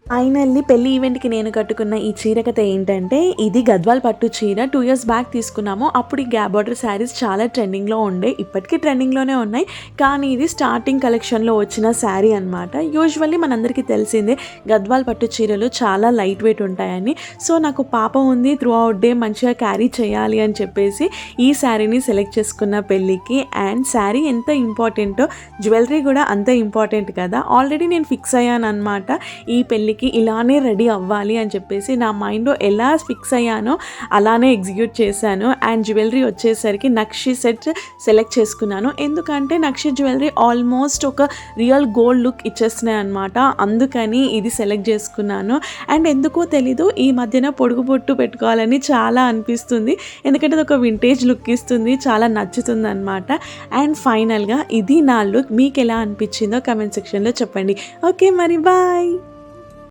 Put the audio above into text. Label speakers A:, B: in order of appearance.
A: Finally పెళ్లి ఈవెంట్‌కి నేను కట్టుకున్న ఈ చీర కథ ఏంటంటే, ఇది గద్వాల్ పట్టు చీర 2 ఇయర్స్ బ్యాక్ తీసుకున్నాము. అప్పుడు ఈ గ్యాప్ బార్డర్ శారీస్ చాలా ట్రెండింగ్‌లో ఉండే. ఇప్పటికి ట్రెండింగ్‌లోనే ఉన్నాయి. కానీ ఇది స్టార్టింగ్ కలెక్షన్‌లో వచ్చిన శారీ అనమాట. యూజువల్లీ మనందరికీ తెలిసిందే గద్వాల్ పట్టు చీరలు చాలా లైట్ వెయిట్ ఉంటాయని. సో, నాకు పాప ఉంది. త్రూ ఔట్ డే మంచిగా క్యారీ చేయాలి అని చెప్పేసి ఈ శారీని సెలెక్ట్ చేసుకున్న పెళ్ళికి. అండ్ శారీ ఎంత ఇంపార్టెంటో జ్యువెలరీ కూడా అంతే ఇంపార్టెంట్ కదా! ఆల్రెడీ నేను ఫిక్స్ అయ్యాననమాట. ఈ పెళ్ళికి ఇలానే రెడీ అవ్వాలి అని చెప్పేసి నా మైండ్లో ఎలా ఫిక్స్ అయ్యానో అలానే ఎగ్జిక్యూట్ చేశాను. అండ్ జ్యువెలరీ వచ్చేసరికి నక్షి సెట్ సెలెక్ట్ చేసుకున్నాను. ఎందుకంటే నక్షి జ్యువెలరీ ఆల్మోస్ట్ ఒక రియల్ గోల్డ్ లుక్ ఇచ్చేస్తున్నాయి అనమాట. అందుకని ఇది సెలెక్ట్ చేసుకున్నాను. అండ్ ఎందుకో తెలీదు ఈ మధ్యన పొడుగు బొట్టు పెట్టుకోవాలని చాలా అనిపిస్తుంది. ఎందుకంటే అది ఒక వింటేజ్ లుక్ ఇస్తుంది, చాలా నచ్చుతుంది అనమాట. అండ్ ఫైనల్గా ఇది నా లుక్. మీకు ఎలా అనిపించిందో కమెంట్ సెక్షన్లో చెప్పండి. ఓకే మరి బాయ్.